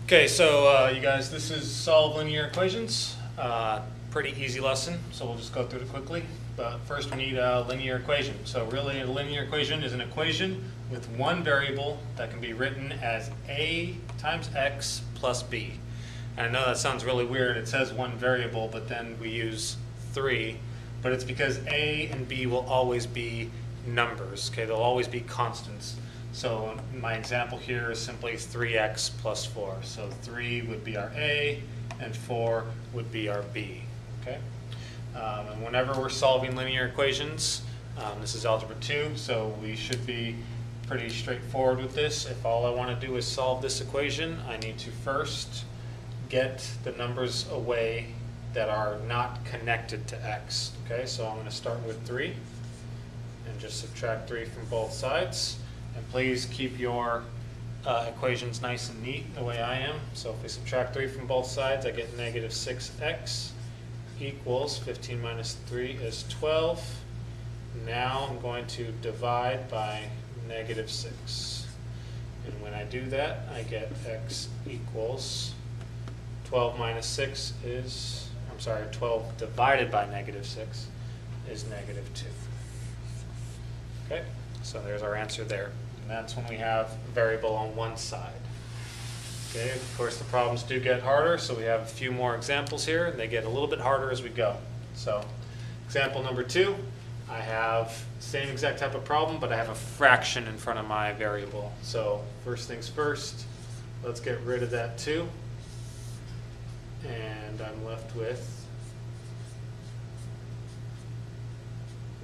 Okay, so you guys, this is solve linear equations. Pretty easy lesson, so we'll just go through it quickly. But first we need a linear equation. So really a linear equation is an equation with one variable that can be written as a times x plus b. And I know that sounds really weird. It says one variable, but then we use 3. But it's because a and b will always be numbers. Okay, they'll always be constants. So my example here is simply 3x plus 4. So 3 would be our a, and 4 would be our b. Okay? And whenever we're solving linear equations, this is algebra 2, so we should be pretty straightforward with this. If all I want to do is solve this equation, I need to first get the numbers away that are not connected to x. Okay, so I'm going to start with 3 and just subtract 3 from both sides. And please keep your equations nice and neat the way I am. So if we subtract 3 from both sides, I get negative 6x equals 15 minus 3 is 12. Now I'm going to divide by negative 6. And when I do that, I get x equals 12 minus 6 is, 12 divided by negative 6 is negative 2. Okay, so there's our answer there. And that's when we have a variable on one side. Okay, of course the problems do get harder, so we have a few more examples here, and they get a little bit harder as we go. So, example number 2, I have the same exact type of problem, but I have a fraction in front of my variable. So, first things first, let's get rid of that 2. And I'm left with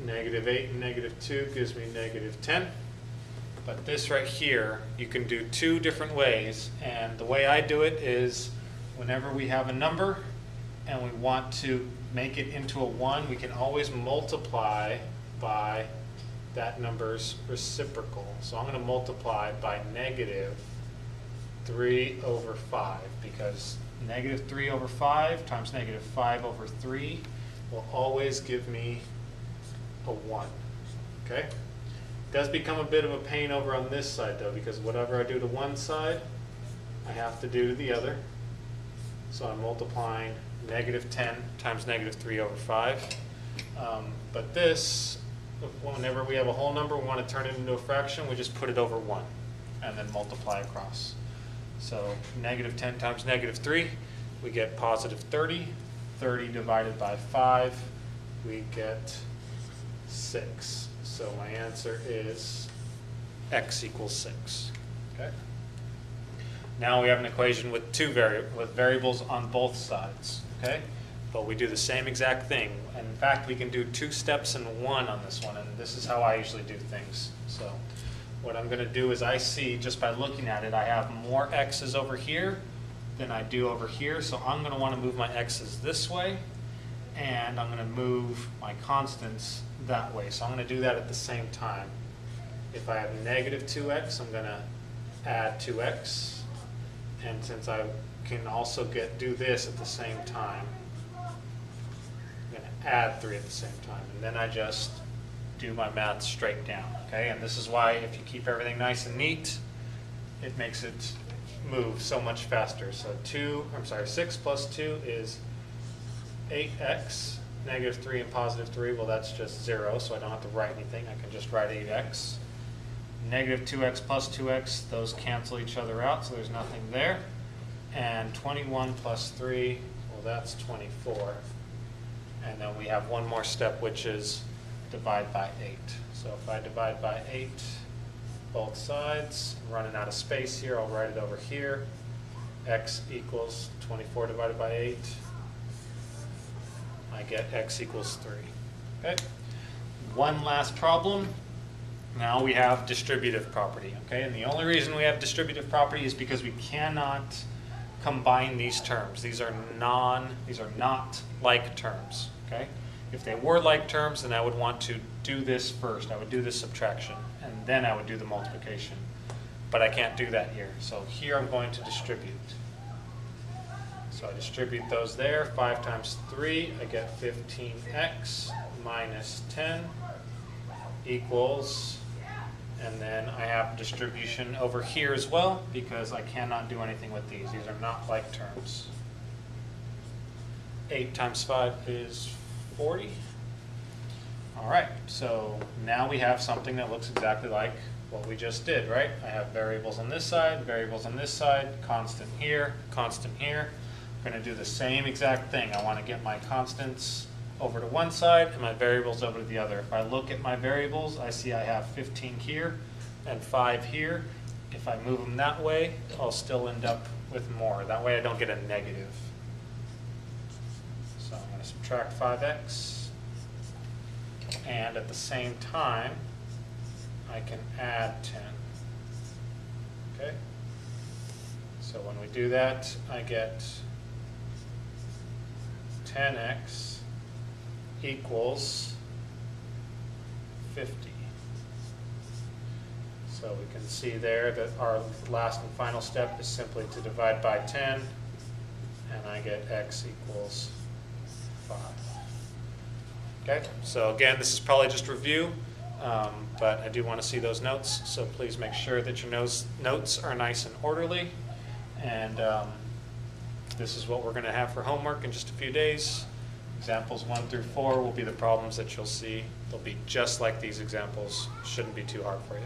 negative 8 and negative 2 gives me negative 10. But this right here, you can do two different ways. And the way I do it is whenever we have a number and we want to make it into a 1, we can always multiply by that number's reciprocal. So I'm going to multiply by negative 3 over 5 because negative 3 over 5 times negative 5 over 3 will always give me a 1. Okay? It does become a bit of a pain over on this side though, because whatever I do to one side, I have to do to the other. So I'm multiplying negative 10 times negative 3 over 5. But this, whenever we have a whole number, we want to turn it into a fraction, we just put it over 1 and then multiply across. So negative 10 times negative 3, we get positive 30. 30 divided by 5, we get 6. So my answer is x equals 6. Okay. Now we have an equation with variables on both sides. Okay, but we do the same exact thing. And in fact, we can do 2 steps in one on this one, and this is how I usually do things. So what I'm going to do is I see just by looking at it, I have more x's over here than I do over here. So I'm going to want to move my x's this way, and I'm going to move my constants that way. So I'm going to do that at the same time. If I have negative 2x, I'm going to add 2x. And since I can also do this at the same time, I'm going to add 3 at the same time. And then I just do my math straight down. Okay? And this is why if you keep everything nice and neat, it makes it move so much faster. So 6 plus 2 is 8x. Negative 3 and positive 3, well that's just 0, so I don't have to write anything. I can just write 8x. Negative 2x plus 2x, those cancel each other out, so there's nothing there. And 21 plus 3, well that's 24. And then we have one more step, which is divide by 8. So if I divide by 8 both sides, I'm running out of space here, I'll write it over here. X equals 24 divided by 8. I get x equals 3. Okay. One last problem. Now we have distributive property. Okay, and the only reason we have distributive property is because we cannot combine these terms. These are not like terms. Okay. If they were like terms, then I would want to do this first. I would do the subtraction, and then I would do the multiplication. But I can't do that here. So here I'm going to distribute. So I distribute those there. 5 times 3, I get 15x minus 10 equals And then I have distribution over here as well, because I cannot do anything with these. These are not like terms. 8 times 5 is 40. All right, so now we have something that looks exactly like what we just did, right? I have variables on this side, variables on this side, constant here, constant here. I'm going to do the same exact thing. I want to get my constants over to one side and my variables over to the other. If I look at my variables, I see I have 15 here and 5 here. If I move them that way, I'll still end up with more. That way I don't get a negative. So I'm going to subtract 5x. And at the same time, I can add 10. Okay? So when we do that, I get 10x equals 50. So we can see there that our last and final step is simply to divide by 10, and I get x equals 5. Okay, so again, this is probably just review, but I do want to see those notes, so please make sure that your notes are nice and orderly. And this is what we're going to have for homework in just a few days. Examples 1 through 4 will be the problems that you'll see. They'll be just like these examples. Shouldn't be too hard for you.